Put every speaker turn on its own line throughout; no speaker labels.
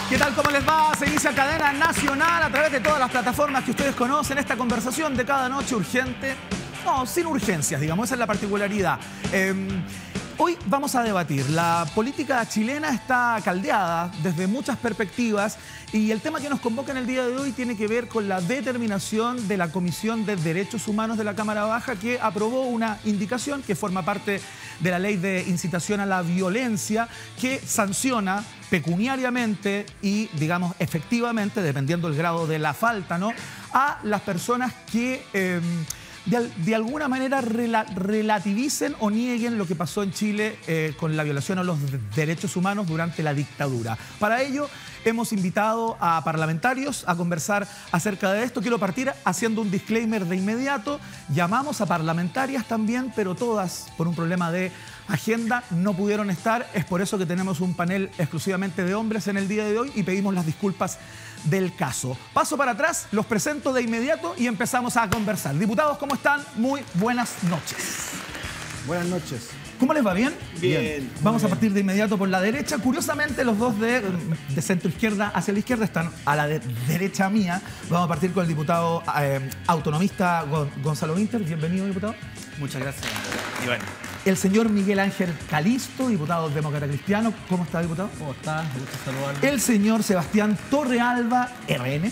¿Qué tal? ¿Cómo les va? Se inicia Cadena Nacional a través de todas las plataformas que ustedes conocen. Esta conversación de cada noche urgente. No, sin urgencias, digamos. Esa es la particularidad. Hoy vamos a debatir. La política chilena está caldeada desde muchas perspectivas y el tema que nos convoca en el día de hoy tiene que ver con la determinación de la Comisión de Derechos Humanos de la Cámara Baja, que aprobó una indicación que forma parte de la Ley de Incitación a la Violencia, que sanciona pecuniariamente y, digamos, efectivamente, dependiendo del grado de la falta, ¿no?, a las personas que de alguna manera relativicen o nieguen lo que pasó en Chile con la violación a los derechos humanos durante la dictadura. Para ello hemos invitado a parlamentarios a conversar acerca de esto. Quiero partir haciendo un disclaimer de inmediato. Llamamos a parlamentarias también, pero todas, por un problema de agenda, no pudieron estar. Es por eso que tenemos un panel exclusivamente de hombres en el día de hoy y pedimos las disculpas del caso. Paso para atrás, los presento de inmediato y empezamos a conversar. Diputados, ¿cómo están? Muy buenas noches.
Buenas noches.
¿Cómo les va? ¿Bien?
Bien.
Vamos a partir de inmediato por la derecha. Curiosamente, los dos de centro izquierda hacia la izquierda están a la derecha mía. Vamos a partir con el diputado autonomista Gonzalo Winter. Bienvenido, diputado.
Muchas gracias, Iván.
El señor Miguel Ángel Calisto, diputado demócrata cristiano. ¿Cómo está, diputado?
¿Cómo estás? Me gusta saludarlo.
El señor Sebastián Torrealba, RN.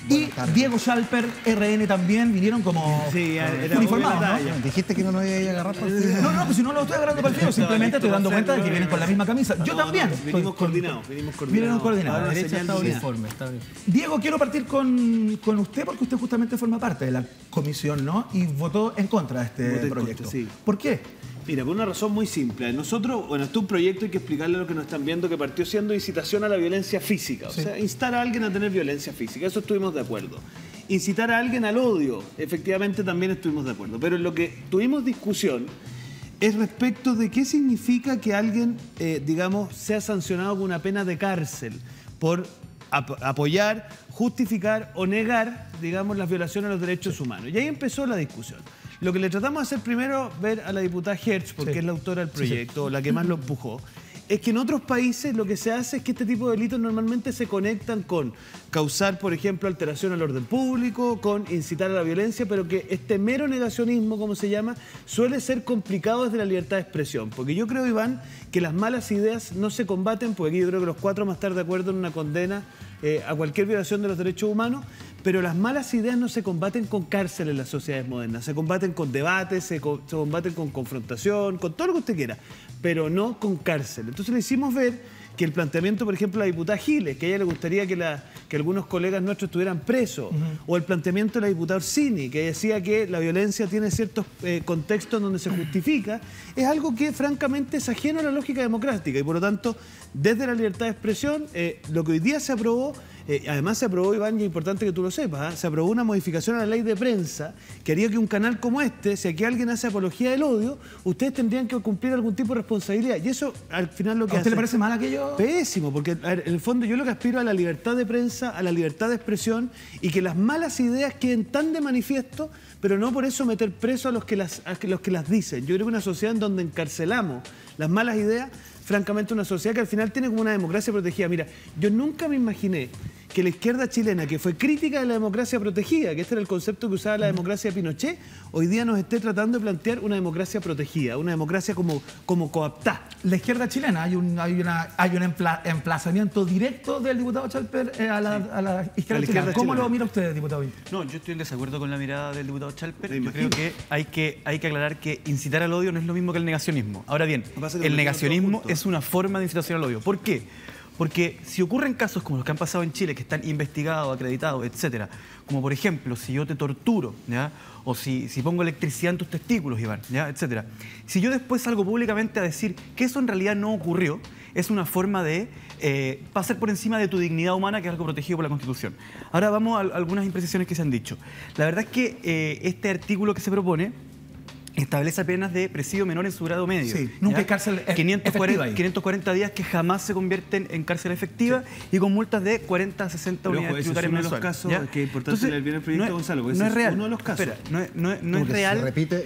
Y Diego Schalper, RN también. Vinieron como uniformados, ¿no?
Dijiste que no nos iba a agarrar para el filo.
No, pues si no lo estoy agarrando para el filo, simplemente estoy dando cuenta de que vienen con la misma camisa. Yo también.
Venimos coordinados.
Vinieron coordinados.
La derecha está uniforme, está bien.
Diego, quiero partir con usted porque usted justamente forma parte de la comisión, ¿no? Y votó en contra de este proyecto.
Sí.
¿Por qué?
Mira, por una razón muy simple. Nosotros, bueno, este es un proyecto, hay que explicarle a los que nos están viendo, que partió siendo incitación a la violencia física. O sea, instar a alguien a tener violencia física. Eso estuvimos de acuerdo. Incitar a alguien al odio, efectivamente también estuvimos de acuerdo. Pero en lo que tuvimos discusión es respecto de qué significa que alguien, digamos, sea sancionado con una pena de cárcel por apoyar, justificar o negar, digamos, las violaciones a los derechos humanos. Y ahí empezó la discusión. Lo que le tratamos de hacer primero, ver a la diputada Hertz, porque es la autora del proyecto, la que más lo empujó, es que en otros países lo que se hace es que este tipo de delitos normalmente se conectan con causar, por ejemplo, alteración al orden público, con incitar a la violencia, pero que este mero negacionismo, como se llama, suele ser complicado desde la libertad de expresión. Porque yo creo, Iván, que las malas ideas no se combaten, porque aquí yo creo que los cuatro vamos a estar de acuerdo en una condena a cualquier violación de los derechos humanos, pero las malas ideas no se combaten con cárcel en las sociedades modernas, se combaten con debates, se combaten con confrontación, con todo lo que usted quiera, pero no con cárcel. Entonces le hicimos ver que el planteamiento, por ejemplo, de la diputada Giles, que a ella le gustaría que algunos colegas nuestros estuvieran presos, o el planteamiento de la diputada Orsini, que decía que la violencia tiene ciertos contextos donde se justifica, es algo que francamente es ajeno a la lógica democrática y por lo tanto, desde la libertad de expresión, lo que hoy día se aprobó, además se aprobó, Iván, y es importante que tú lo sepas, se aprobó una modificación a la ley de prensa que haría que un canal como este, si aquí alguien hace apología del odio, ustedes tendrían que cumplir algún tipo de responsabilidad. Y eso, al final, lo que
¿A usted le parece mal aquello?
Pésimo, porque en el fondo yo lo que aspiro a la libertad de prensa, a la libertad de expresión y que las malas ideas queden tan de manifiesto, pero no por eso meter preso a los que las dicen. Yo creo que una sociedad en donde encarcelamos las malas ideas, francamente una sociedad que al final tiene como una democracia protegida. Mira, yo nunca me imaginé que la izquierda chilena, que fue crítica de la democracia protegida, que este era el concepto que usaba la democracia de Pinochet, hoy día nos esté tratando de plantear una democracia protegida, una democracia como coaptada.
La izquierda chilena, hay un emplazamiento directo del diputado Schalper a la izquierda chilena. ¿Cómo lo mira usted, diputado?
No, yo estoy en desacuerdo con la mirada del diputado Schalper. Yo creo que hay que aclarar que incitar al odio no es lo mismo que el negacionismo. Ahora bien, el negacionismo es una forma de incitación al odio. ¿Por qué? Porque si ocurren casos como los que han pasado en Chile, que están investigados, acreditados, etcétera, como por ejemplo, si yo te torturo, ¿ya?, o si pongo electricidad en tus testículos, Iván, ¿ya?, etcétera, si yo después salgo públicamente a decir que eso en realidad no ocurrió, es una forma de pasar por encima de tu dignidad humana, que es algo protegido por la Constitución. Ahora vamos a algunas imprecisiones que se han dicho. La verdad es que este artículo que se propone establece penas de presidio menor en su grado medio.
Sí, nunca hay cárcel efectiva ahí.
540 días que jamás se convierten en cárcel efectiva y con multas de 40 a 60 unidades tributarias mensuales.
Pero uno de los casos que es importante leer bien el proyecto, Gonzalo, porque
no es real.
uno de los casos.
Espera, no es real.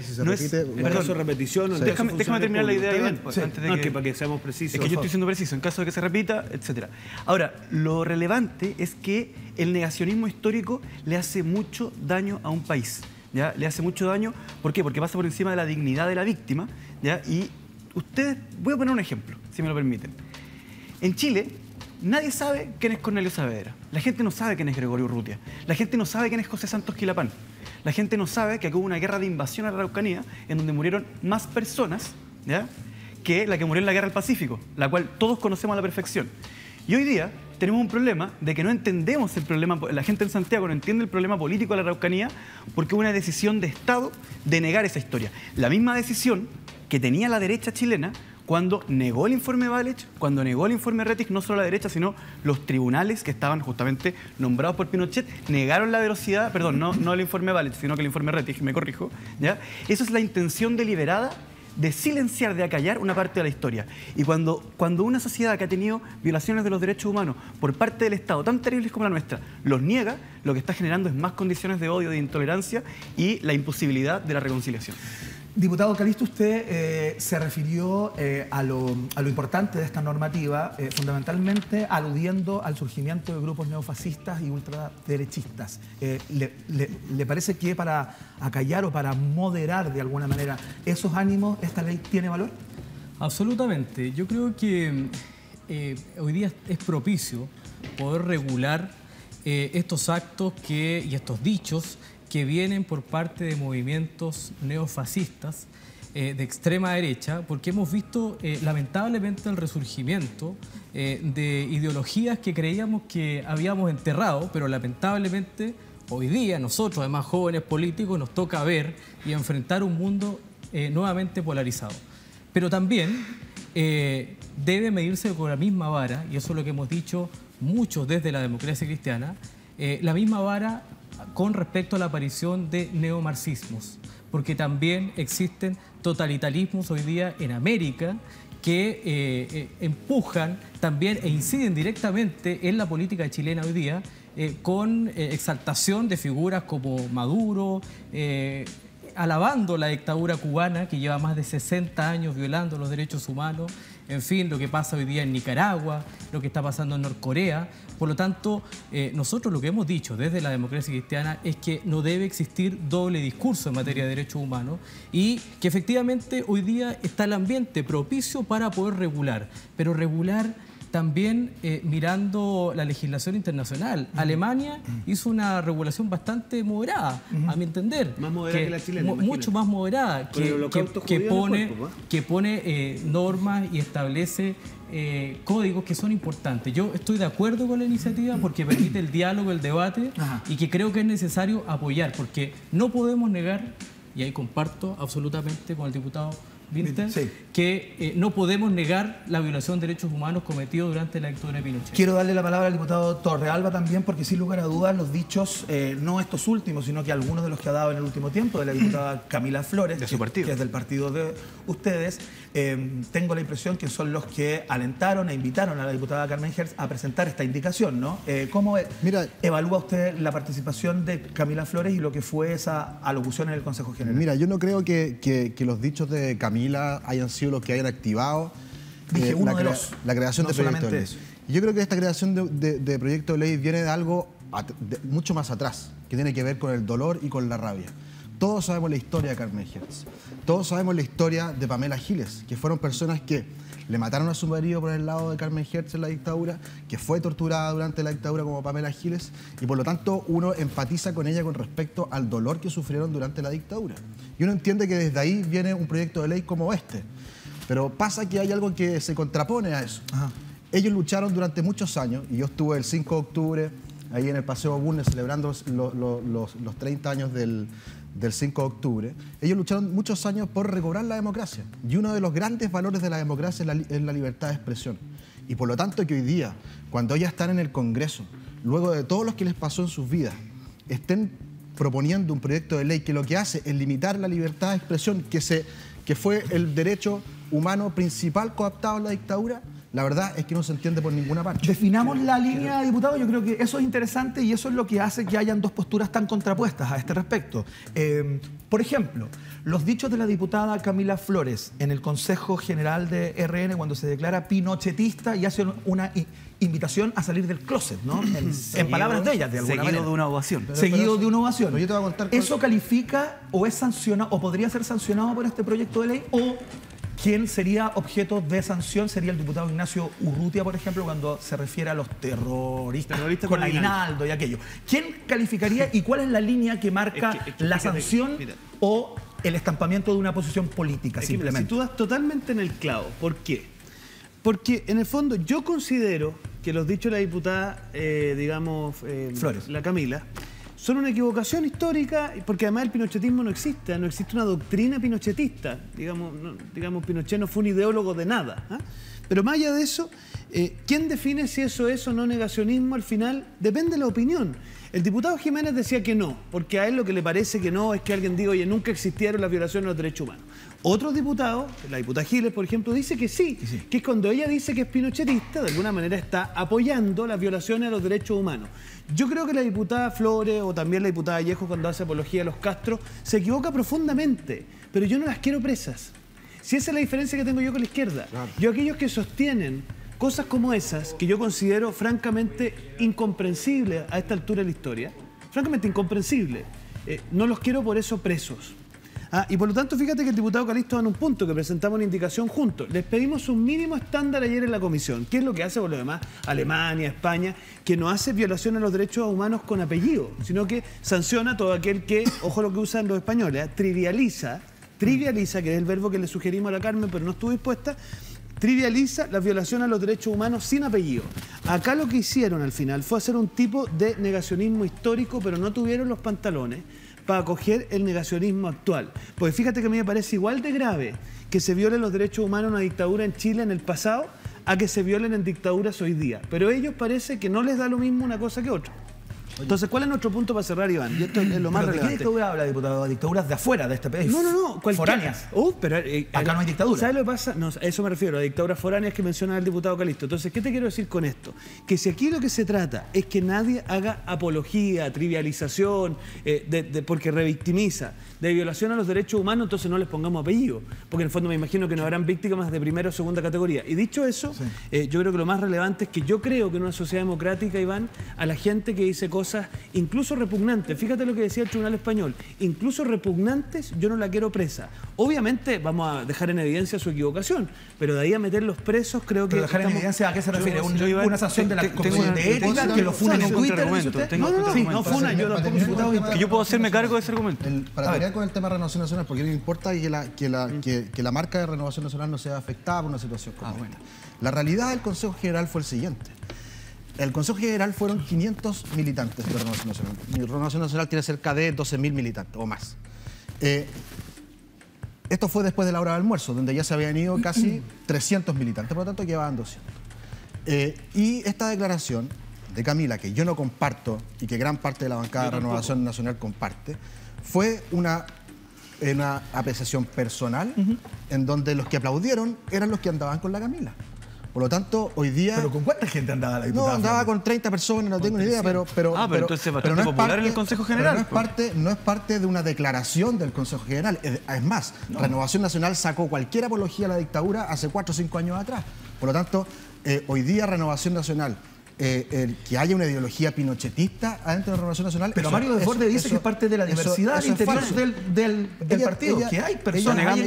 Si se repite,
en caso de repetición o en caso de
déjame terminar la idea, Iván, antes de
que para que seamos precisos.
Es que yo estoy siendo preciso, en caso de que se repita, etc. Ahora, lo relevante es que el negacionismo histórico le hace mucho daño a un país. ¿Ya? Le hace mucho daño. ¿Por qué? Porque pasa por encima de la dignidad de la víctima. ¿Ya? Y ustedes, voy a poner un ejemplo, si me lo permiten. En Chile, nadie sabe quién es Cornelio Saavedra. La gente no sabe quién es Gregorio Urrutia. La gente no sabe quién es José Santos Quilapán. La gente no sabe que aquí hubo una guerra de invasión a la Araucanía en donde murieron más personas, ¿ya?, que la que murió en la guerra del Pacífico, la cual todos conocemos a la perfección. Y hoy día tenemos un problema de que no entendemos el problema, la gente en Santiago no entiende el problema político de la Araucanía porque hubo una decisión de Estado de negar esa historia. La misma decisión que tenía la derecha chilena cuando negó el informe Walech, cuando negó el informe Rettig, no solo la derecha, sino los tribunales que estaban justamente nombrados por Pinochet, negaron la velocidad, perdón, no el informe Walech, sino que el informe Rettig, me corrijo, ¿ya? Eso es la intención deliberada de silenciar, de acallar una parte de la historia. Y cuando una sociedad que ha tenido violaciones de los derechos humanos por parte del Estado tan terribles como la nuestra, los niega, lo que está generando es más condiciones de odio, de intolerancia y la imposibilidad de la reconciliación.
Diputado Calisto, usted se refirió a lo importante de esta normativa, fundamentalmente aludiendo al surgimiento de grupos neofascistas y ultraderechistas. ¿Le parece que para acallar o para moderar de alguna manera esos ánimos, esta ley tiene valor?
Absolutamente. Yo creo que hoy día es propicio poder regular estos actos y estos dichos que vienen por parte de movimientos neofascistas de extrema derecha, porque hemos visto lamentablemente el resurgimiento de ideologías que creíamos que habíamos enterrado, pero lamentablemente hoy día nosotros, además jóvenes políticos, nos toca ver y enfrentar un mundo nuevamente polarizado. Pero también debe medirse con la misma vara, y eso es lo que hemos dicho muchos desde la democracia cristiana, la misma vara con respecto a la aparición de neomarxismos, porque también existen totalitarismos hoy día en América que empujan también e inciden directamente en la política chilena hoy día con exaltación de figuras como Maduro, alabando la dictadura cubana que lleva más de 60 años violando los derechos humanos, en fin, lo que pasa hoy día en Nicaragua, lo que está pasando en Norcorea. Por lo tanto, nosotros lo que hemos dicho desde la democracia cristiana es que no debe existir doble discurso en materia de derechos humanos y que efectivamente hoy día está el ambiente propicio para poder regular, pero regular también mirando la legislación internacional. Alemania hizo una regulación bastante moderada, a mi entender.
Más moderada que la chilena.
Mucho más moderada, que pone normas y establece códigos que son importantes. Yo estoy de acuerdo con la iniciativa porque permite el diálogo, el debate y que creo que es necesario apoyar, porque no podemos negar, y ahí comparto absolutamente con el diputado Vinter, sí, que no podemos negar la violación de derechos humanos cometidos durante la dictadura de Pinochet.
Quiero darle la palabra al diputado Torrealba también, porque sin lugar a dudas los dichos, no estos últimos, sino que algunos de los que ha dado en el último tiempo, de la diputada Camila Flores,
de su partido,
que es del partido de ustedes, tengo la impresión que son los que alentaron e invitaron a la diputada Carmen Hertz a presentar esta indicación, ¿no? ¿Cómo evalúa usted la participación de Camila Flores y lo que fue esa alocución en el Consejo General?
Mira, yo no creo que los dichos de Camila hayan sido los que hayan activado la creación de proyecto de ley. Yo creo que esta creación de proyecto de ley viene de algo mucho más atrás, que tiene que ver con el dolor y con la rabia. Todos sabemos la historia de Carmen Hertz. Todos sabemos la historia de Pamela Giles, que fueron personas que le mataron a su marido por el lado de Carmen Hertz en la dictadura, que fue torturada durante la dictadura como Pamela Giles, y por lo tanto uno empatiza con ella con respecto al dolor que sufrieron durante la dictadura. Y uno entiende que desde ahí viene un proyecto de ley como este. Pero pasa que hay algo que se contrapone a eso. Ellos lucharon durante muchos años, y yo estuve el 5 de octubre ahí en el Paseo Bulnes celebrando los 30 años del 5 de octubre. Ellos lucharon muchos años por recobrar la democracia. Y uno de los grandes valores de la democracia es la libertad de expresión. Y por lo tanto que hoy día, cuando ellas están en el Congreso, luego de todo lo que les pasó en sus vidas, estén proponiendo un proyecto de ley que lo que hace es limitar la libertad de expresión, que fue el derecho humano principal cooptado en la dictadura, la verdad es que no se entiende por ninguna parte.
Definamos la línea, diputado. Yo creo que eso es interesante y eso es lo que hace que hayan dos posturas tan contrapuestas a este respecto. Por ejemplo, los dichos de la diputada Camila Flores en el Consejo General de RN cuando se declara pinochetista y hace una invitación a salir del closet, ¿no? En palabras de ella, de alguna manera.
Seguido de una ovación.
Seguido de una ovación.
Pero yo te voy a contar
¿Eso califica o es sancionado o podría ser sancionado por este proyecto de ley? ¿O quién sería objeto de sanción? Sería el diputado Ignacio Urrutia, por ejemplo, cuando se refiere a los terroristas con aguinaldo y aquello. ¿Quién calificaría y cuál es la línea que marca la sanción o el estampamiento de una posición política, simplemente?
Si tú das totalmente en el clavo. ¿Por qué? Porque, en el fondo, yo considero que los dichos de la diputada,
Flores,
la Camila, son una equivocación histórica, porque además el pinochetismo no existe una doctrina pinochetista. Digamos, Pinochet no fue un ideólogo de nada. Pero más allá de eso, ¿quién define si eso es o no negacionismo? Al final, depende de la opinión. El diputado Jiménez decía que no, porque a él lo que le parece que no es que alguien diga, oye, nunca existieron las violaciones de los derechos humanos. Otros diputados, la diputada Giles, por ejemplo, dice que sí, que es cuando ella dice que es pinochetista, de alguna manera está apoyando las violaciones a los derechos humanos. Yo creo que la diputada Flores o también la diputada Vallejo, cuando hace apología a los Castro, se equivoca profundamente, pero yo no las quiero presas. Si esa es la diferencia que tengo yo con la izquierda. Claro. Yo aquellos que sostienen cosas como esas, que yo considero francamente incomprensibles a esta altura de la historia, francamente incomprensibles, no los quiero por eso presos. Y por lo tanto, fíjate que el diputado Calisto da en un punto que presentamos una indicación juntos. Les pedimos un mínimo estándar ayer en la comisión. ¿Qué es lo que hace por lo demás Alemania, España? Que no hace violación a los derechos humanos con apellido, sino que sanciona todo aquel que, ojo lo que usan los españoles, trivializa, que es el verbo que le sugerimos a la Carmen, pero no estuvo dispuesta, trivializa la violación a los derechos humanos sin apellido. Acá lo que hicieron al final fue hacer un tipo de negacionismo histórico, pero no tuvieron los pantalones para acoger el negacionismo actual. Porque fíjate que a mí me parece igual de grave que se violen los derechos humanos en una dictadura en Chile en el pasado a que se violen en dictaduras hoy día. Pero a ellos parece que no les da lo mismo una cosa que otra. Entonces, ¿cuál es nuestro punto para cerrar, Iván? Y esto es lo más relevante.
¿De qué dictadura habla, diputado? ¿Dictaduras de afuera de este país?
No.
Foráneas.
Pero
acá no hay dictadura.
¿Sabes lo que pasa? No, a eso me refiero, a dictaduras foráneas que menciona el diputado Calisto. Entonces, ¿qué te quiero decir con esto? Que si aquí lo que se trata es que nadie haga apología, trivialización, porque revictimiza, de violación a los derechos humanos, entonces no les pongamos apellido. Porque en el fondo me imagino que no habrán víctimas de primera o segunda categoría. Y dicho eso, yo creo que lo más relevante es que yo creo que en una sociedad democrática, Iván, a la gente que dice cosas incluso repugnantes, fíjate lo que decía el Tribunal Español, incluso repugnantes, yo no la quiero presa. Obviamente vamos a dejar en evidencia su equivocación, pero de ahí a meterlos presos creo que...
¿Pero dejar en evidencia a qué se refiere? ¿Una sanción de la Comisión de Ética que lo funan en Twitter?
No funa, yo puedo hacerme cargo de ese argumento.
Para terminar con el tema de Renovación Nacional, porque no importa que la marca de Renovación Nacional no sea afectada por una situación como esta. La realidad del Consejo General fue el siguiente. El Consejo General fueron 500 militantes de Renovación Nacional. Renovación Nacional tiene cerca de 12.000 militantes o más. Esto fue después de la hora de almuerzo, donde ya se habían ido casi 300 militantes, por lo tanto quedaban 200. Y esta declaración de Camila, que yo no comparto y que gran parte de la bancada de Renovación Nacional comparte, fue una apreciación personal en donde los que aplaudieron eran los que andaban con la Camila. Por lo tanto, hoy día...
¿Pero con cuánta gente andaba la diputada?
No, andaba con 30 personas, no tengo ni idea, pero
entonces bastante popular en el Consejo General.
No es parte de una declaración del Consejo General. Es más, Renovación Nacional sacó cualquier apología a la dictadura hace 4 o 5 años atrás. Por lo tanto, hoy día Renovación Nacional... que haya una ideología pinochetista adentro de la Renovación Nacional.
Pero Mario Desbordes dice que es parte de la diversidad al interior del partido, que hay personas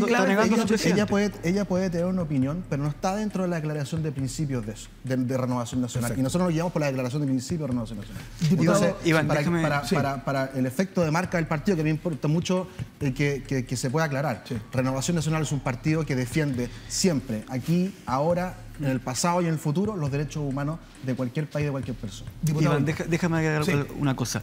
ella puede tener una opinión, pero no está dentro de la declaración de principios de Renovación Nacional. Perfecto. Y nosotros nos guiamos por la declaración de principios de Renovación Nacional. Entonces, Iván, para el efecto de marca del partido, que me importa mucho que se pueda aclarar, Renovación Nacional es un partido que defiende siempre, aquí, ahora, en el pasado y en el futuro, los derechos humanos de cualquier país, de cualquier persona.
Iván, déjame agregar una cosa.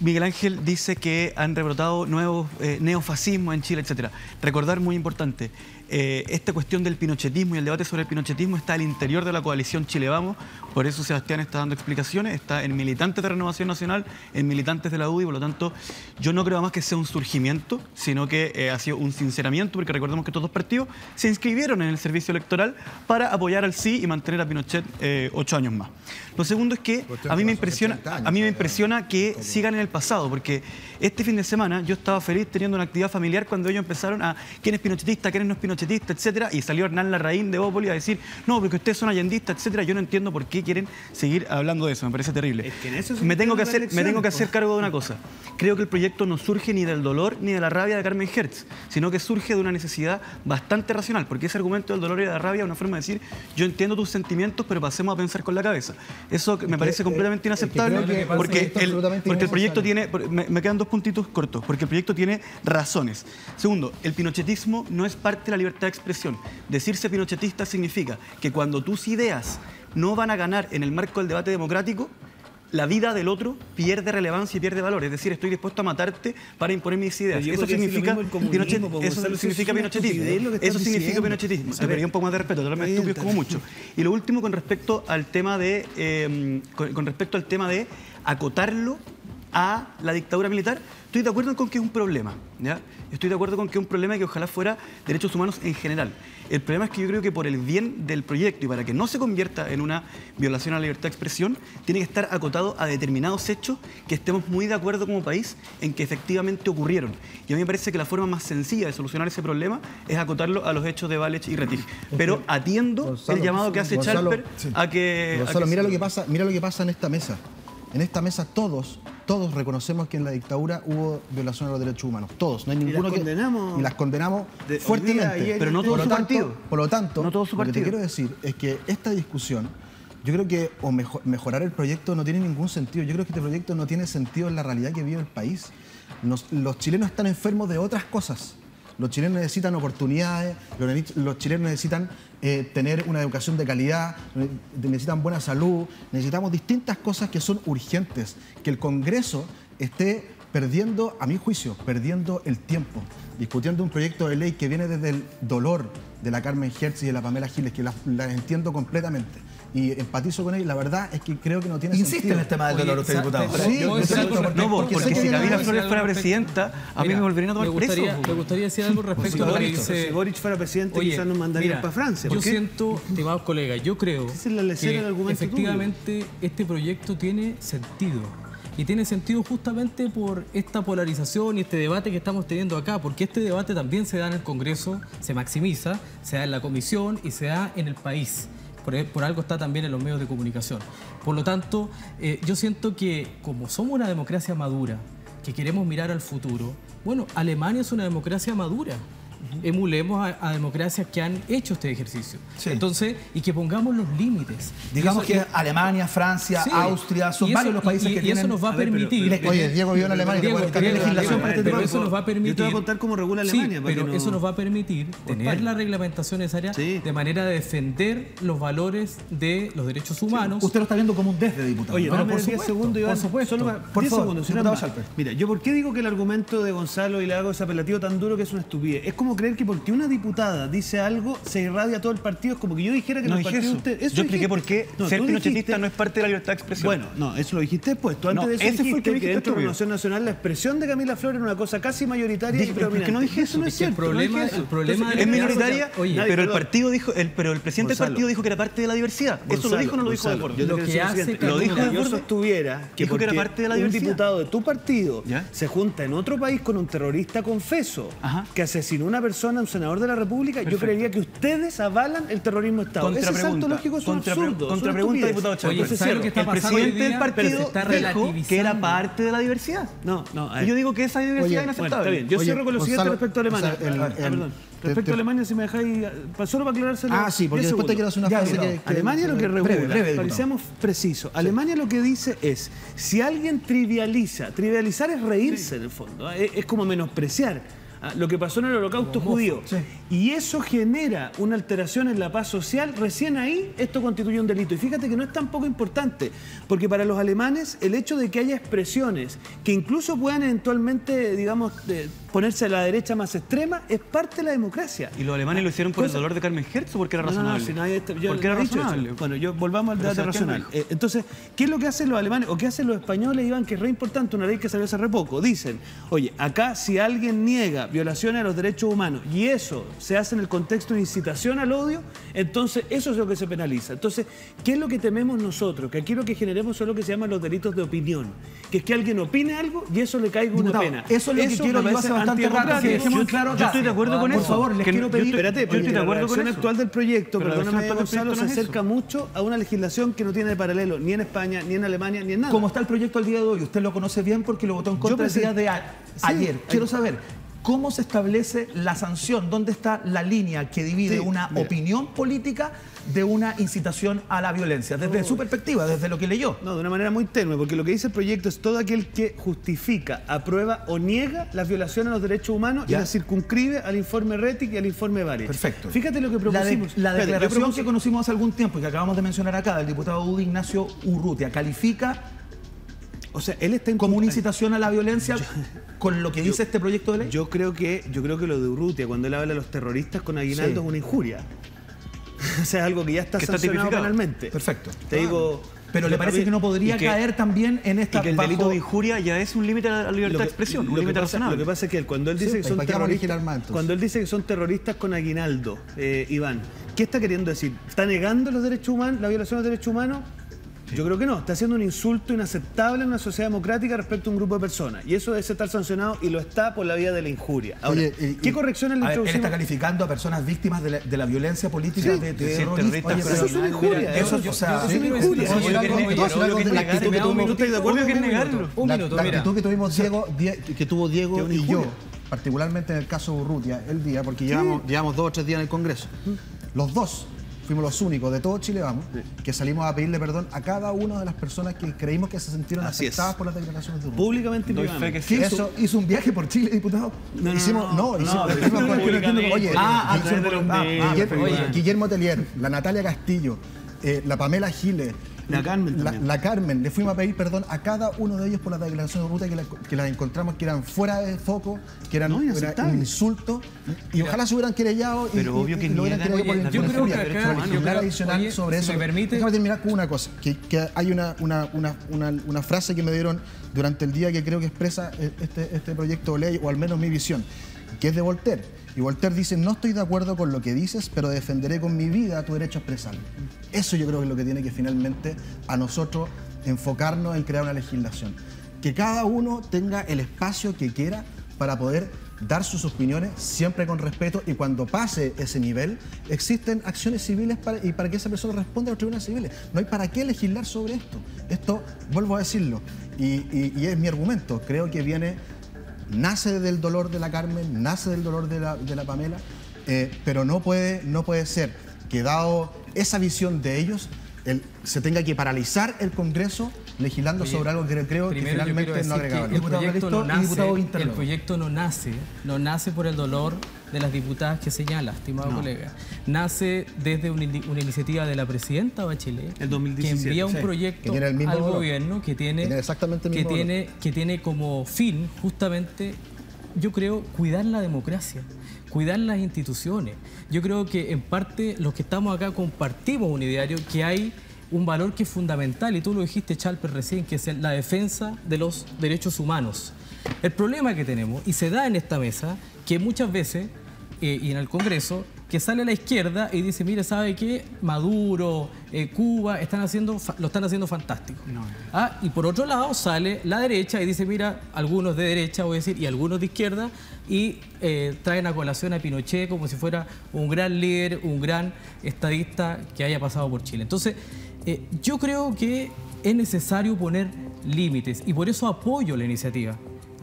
Miguel Ángel dice que han rebrotado nuevos neofascismos en Chile, etc. Recordar, muy importante, esta cuestión del pinochetismo y el debate sobre el pinochetismo está al interior de la coalición Chile Vamos. Por eso Sebastián está dando explicaciones, está en militantes de Renovación Nacional, en militantes de la UDI, por lo tanto, yo no creo más que sea un surgimiento, sino que ha sido un sinceramiento, porque recordemos que estos dos partidos se inscribieron en el servicio electoral para apoyar al sí y mantener a Pinochet 8 años más. Lo segundo es que a mí me impresiona que sigan en el pasado, porque este fin de semana yo estaba feliz teniendo una actividad familiar cuando ellos empezaron a quién es pinochetista, quién no es pinochetista, etcétera, y salió Hernán Larraín de Bópoli a decir, no, porque ustedes son allendistas, etcétera. Yo no entiendo por qué quieren seguir hablando de eso, me parece terrible. Es que en eso me tengo que hacer cargo de una cosa. Creo que el proyecto no surge ni del dolor ni de la rabia de Carmen Hertz, sino que surge de una necesidad bastante racional, porque ese argumento del dolor y de la rabia es una forma de decir, yo entiendo tus sentimientos, pero pasemos a pensar con la cabeza. Eso me parece completamente inaceptable, porque el proyecto tiene... Me quedan 2 puntitos cortos, porque el proyecto tiene razones. Segundo, el pinochetismo no es parte de la libertad de expresión. Decirse pinochetista significa que cuando tus ideas no van a ganar en el marco del debate democrático, la vida del otro pierde relevancia y pierde valor. Es decir, estoy dispuesto a matarte para imponer mis ideas. Eso significa pinochetismo. Eso significa pinochetismo. Se perdí un poco más de respeto, totalmente estúpidos como mucho. Y lo último, con respecto al tema de acotarlo a la dictadura militar, estoy de acuerdo con que es un problema, ¿ya? Estoy de acuerdo con que es un problema y que ojalá fuera derechos humanos en general. El problema es que yo creo que por el bien del proyecto y para que no se convierta en una violación a la libertad de expresión, tiene que estar acotado a determinados hechos que estemos muy de acuerdo como país en que efectivamente ocurrieron. Y a mí me parece que la forma más sencilla de solucionar ese problema es acotarlo a los hechos de Valech y Rettig. Pero atiendo Gonzalo, el llamado que hace Chalper a que...
Gonzalo, mira lo que pasa en esta mesa. En esta mesa todos reconocemos que en la dictadura hubo violación a los derechos humanos. Todos, no hay ninguno que... Y las condenamos fuertemente.
Pero no todo su partido.
Por lo tanto,
no todo su partido.
Lo que te quiero decir es que esta discusión, yo creo que mejorar el proyecto no tiene ningún sentido. Yo creo que este proyecto no tiene sentido en la realidad que vive el país. Los chilenos están enfermos de otras cosas. Los chilenos necesitan oportunidades, los chilenos necesitan tener una educación de calidad, necesitan buena salud, necesitamos distintas cosas que son urgentes. Que el Congreso esté perdiendo, a mi juicio, perdiendo el tiempo, discutiendo un proyecto de ley que viene desde el dolor de la Carmen Hertz y de la Pamela Giles, que las entiendo completamente. Y empatizo con él, la verdad es que creo que no tiene sentido.
Insiste en el tema del dolor usted, diputado.
Sí,
porque si Camila Flores fuera presidenta, a mí me volverían a tomar preso.
Me gustaría decir algo respecto a lo que dice...
Si Boric fuera presidente, quizás nos mandarían para Francia.
Yo siento, estimados colegas, yo creo que efectivamente este proyecto tiene sentido. Y tiene sentido justamente por esta polarización y este debate que estamos teniendo acá, porque este debate también se da en el Congreso, se maximiza, se da en la Comisión y se da en el país. Por algo está también en los medios de comunicación. Por lo tanto, yo siento que como somos una democracia madura, que queremos mirar al futuro, bueno, Alemania es una democracia madura. Emulemos a democracias que han hecho este ejercicio. Sí. Entonces, y que pongamos los límites.
Digamos que Alemania, Francia, sí, Austria, son varios los países que tienen...
Y eso nos va a permitir...
Oye, Diego vivió en Alemania,
legislación para este tipo. Pero eso nos va a permitir...
Yo te voy a contar cómo regula Alemania.
Sí, pero eso nos va a permitir tener la reglamentación necesaria de manera de defender los valores de los derechos humanos.
Sí. Usted lo está viendo como un desde, diputado.
Oye, no, por 10 segundos, Iván.
Por supuesto.
Por favor, diputado Chalper. Mira, yo por qué digo que el argumento de Gonzalo y le hago ese apelativo tan duro que es una estupidez. Es como creer que porque una diputada dice algo, se irradia todo el partido. Es como que yo dijera que
no
el partido usted...
Yo expliqué por qué ser pinochetista no es parte de la libertad de expresión.
Bueno, no, eso lo dijiste después. Tú antes de eso dijiste que dentro de la Renovación Nacional la expresión de Camila Flores era una cosa casi mayoritaria y predominante.
No dije eso.
No es cierto. El problema
es minoritaria, pero el partido dijo, pero el presidente del partido dijo que era parte de la diversidad. ¿Eso lo dijo o no lo dijo de acuerdo?
Lo que hace que yo sostuviera que porque era parte de la diversidad. Un diputado de tu partido se junta en otro país con un terrorista confeso que asesinó a una persona, un senador de la República, yo creería que ustedes avalan el terrorismo de Estado. Ese salto lógico es un absurdo.
Contrapregunta, diputado Chalper. El presidente del partido dijo que era parte de la diversidad.
No.
Y yo digo que esa diversidad es inaceptable.
Está bien. Yo cierro con lo siguiente respecto a Alemania. Perdón. Respecto a Alemania, si me dejáis... Solo para aclarárselo.
Sí, porque después te quiero hacer una frase que...
Alemania lo que regula, para que seamos precisos, Alemania lo que dice es, si alguien trivializar es reírse en el fondo, es como menospreciar. lo que pasó en el Holocausto judío. Sí. Y eso genera una alteración en la paz social, recién ahí esto constituye un delito. Y fíjate que no es tan poco importante, porque para los alemanes el hecho de que haya expresiones que incluso puedan eventualmente, digamos, ponerse a la derecha más extrema, es parte de la democracia.
¿Y los alemanes lo hicieron por el dolor de Carmen Hertz o porque era razonable?
Porque era razonable. Bueno, volvamos al debate racional. Entonces, ¿qué es lo que hacen los alemanes o qué hacen los españoles, Iván, que es re importante, una ley que salió hace re poco? Dicen, oye, acá si alguien niega violaciones a los derechos humanos y eso se hace en el contexto de incitación al odio, entonces eso es lo que se penaliza. Entonces, ¿qué es lo que tememos nosotros? Que aquí lo que generemos son lo que se llaman los delitos de opinión, que es que alguien opine algo y eso le caiga una pena.
Eso es lo que quiero yo hace bastante rato.
Yo estoy de acuerdo con eso.
Por favor, les quiero pedir...
Espérate, porque la redacción actual del proyecto, perdóname, Gonzalo, se acerca mucho a una legislación que no tiene paralelo ni en España, ni en Alemania, ni en nada.
Como está el proyecto al día de hoy, usted lo conoce bien porque lo votó en contra el día de ayer. Quiero saber, ¿cómo se establece la sanción? ¿Dónde está la línea que divide una opinión política de una incitación a la violencia? Desde su perspectiva, desde lo que leyó.
No, de una manera muy tenue, porque lo que dice el proyecto es todo aquel que justifica, aprueba o niega las violaciones a los derechos humanos y las circunscribe al informe Rettig y al informe Baric.
Perfecto.
Fíjate lo que propusimos.
La declaración que conocimos hace algún tiempo y que acabamos de mencionar acá, del diputado Udo Ignacio Urrutia, califica... O sea, él está como una incitación a la violencia con lo que dice este proyecto de ley.
Yo creo que lo de Urrutia, cuando él habla de los terroristas con aguinaldo, es una injuria. O sea, es algo que ya está sancionado penalmente.
Perfecto.
Te digo...
Pero ¿le parece que no podría caer también en esta...
Y que el delito de injuria ya es un límite a la libertad de expresión, un límite razonable.
Lo que pasa es que cuando él dice que son terroristas... Cuando él dice que son terroristas con aguinaldo, Iván, ¿qué está queriendo decir? ¿Está negando los derechos humanos, la violación de los derechos humanos? Sí. Yo creo que no, está haciendo un insulto inaceptable en una sociedad democrática respecto a un grupo de personas. Y eso debe estar sancionado y lo está por la vía de la injuria. Ahora, ¿qué correcciones le introducimos?
Él está calificando a personas víctimas de la violencia política de terroristas.
Eso es una injuria. Eso es una injuria.
¿No estoy de acuerdo en negarlo?
Un minuto, la actitud que tuvo Diego y yo, particularmente en el caso de Urrutia, el día, porque llevamos 2 o 3 días en el Congreso. Los dos fuimos los únicos de todo Chile, que salimos a pedirle perdón a cada una de las personas que creímos que se sintieron afectadas por las declaraciones de Urrutia.
Públicamente y privadamente.
¿Hizo un viaje por Chile, diputado?
Guillermo Tellier, la Natalia Castillo, la Pamela Giles,
la
Carmen, le fuimos a pedir perdón a cada uno de ellos por las declaraciones de Urrutia que las encontramos que eran fuera de foco, que eran un insulto, y ojalá se hubieran querellado y lo hubieran querellado por
yo creo que acá,
adicional sobre eso. Déjame terminar con una cosa, que hay una frase que me dieron durante el día que creo que expresa este proyecto de ley, o al menos mi visión, que es de Voltaire. Y Voltaire dice, no estoy de acuerdo con lo que dices, pero defenderé con mi vida tu derecho a expresarlo. Eso yo creo que es lo que tiene que finalmente a nosotros enfocarnos en crear una legislación. Que cada uno tenga el espacio que quiera para poder dar sus opiniones, siempre con respeto, y cuando pase ese nivel, existen acciones civiles para que esa persona responda a los tribunales civiles. No hay para qué legislar sobre esto. Esto, vuelvo a decirlo, y es mi argumento, creo que nace del dolor de la Carmen, nace del dolor de la Pamela, pero no puede ser que, dado esa visión de ellos, se tenga que paralizar el Congreso legislando sobre algo que creo que finalmente no agrega valor.
El proyecto no nace por el dolor de las diputadas que señala, estimado colega. Nace desde una iniciativa de la presidenta Bachelet,
el 2017,
que envía un proyecto al gobierno que tiene como fin justamente, yo creo, cuidar la democracia, cuidar las instituciones. Yo creo que en parte los que estamos acá compartimos un ideario, que hay un valor que es fundamental, y tú lo dijiste, Chalper, recién, que es la defensa de los derechos humanos. El problema que tenemos, y se da en esta mesa, que muchas veces, y en el Congreso, que sale la izquierda y dice, mire, ¿sabe qué? Maduro, Cuba, lo están haciendo fantástico. Y por otro lado sale la derecha y dice, mira, algunos de derecha, voy a decir, y algunos de izquierda, y traen a colación a Pinochet como si fuera un gran líder, un gran estadista que haya pasado por Chile. Entonces, yo creo que es necesario poner límites, y por eso apoyo la iniciativa.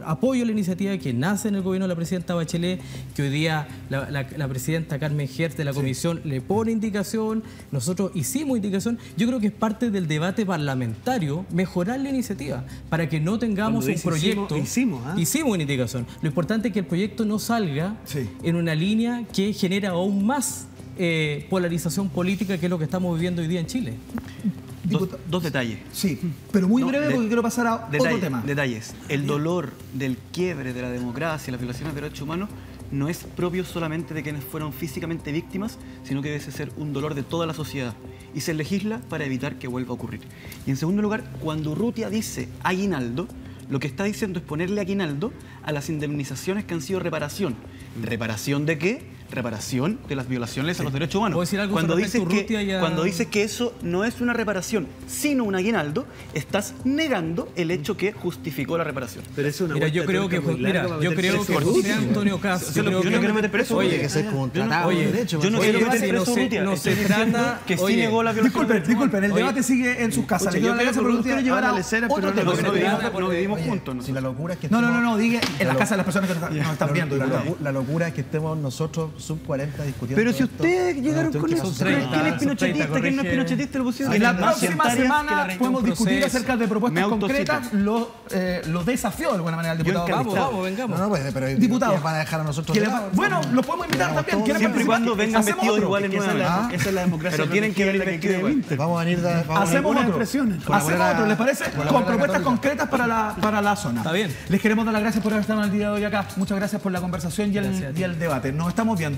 apoyo la iniciativa que nace en el gobierno de la presidenta Bachelet, que hoy día la presidenta Carmen Hertz de la comisión le pone indicación, nosotros hicimos indicación. Yo creo que es parte del debate parlamentario mejorar la iniciativa para que no tengamos un proyecto. Hicimos una indicación. Lo importante es que el proyecto no salga en una línea que genera aún más polarización política, que es lo que estamos viviendo hoy día en Chile.
Dos detalles.
Sí, pero muy breve porque quiero pasar a otro tema.
Detalles. El dolor del quiebre de la democracia, las violaciones de derechos humanos, no es propio solamente de quienes fueron físicamente víctimas, sino que debe ser un dolor de toda la sociedad. Y se legisla para evitar que vuelva a ocurrir. Y en segundo lugar, cuando Urrutia dice aguinaldo, lo que está diciendo es ponerle aguinaldo a las indemnizaciones que han sido reparación. ¿Reparación de qué? Reparación de las violaciones a los derechos humanos. Cuando dices que eso no es una reparación, sino un aguinaldo, estás negando el hecho que justificó la reparación.
Pero eso es una
yo creo que José Antonio Cast,
yo no quiero meter preso.
Oye, que se como un tratado de derechos.
Yo no quiero meter preso a Urrutia.
No se trata
que sí negó la violación.
Disculpen, el debate sigue en sus casas.
Yo quiero llevar a
otro tema.
No vivimos juntos.
Si la locura es que
no, diga en las casas de las personas que nos están viendo.
La locura es que estemos nosotros sub 40 discutiendo.
Pero si ustedes llegaron con eso, ¿quién es pinochetista? ¿Quién no es pinochetista? Lo pusieron.
En la próxima semana podemos discutir acerca de propuestas concretas. Lo desafió de alguna manera el diputado.
Vamos, vengamos.
No, pues, pero
diputados
van a dejar a nosotros.
Bueno, los podemos invitar también.
Siempre y cuando vengan vestidos iguales nuevamente.
Esa es la democracia.
Pero tienen que venir vestidos iguales.
Vamos a venir.
Hacemos otro, ¿les parece? Con propuestas concretas para la zona.
Está bien.
Les queremos dar las gracias por haber estado el día de hoy acá. Muchas gracias por la conversación y el debate. Nos estamos viendo.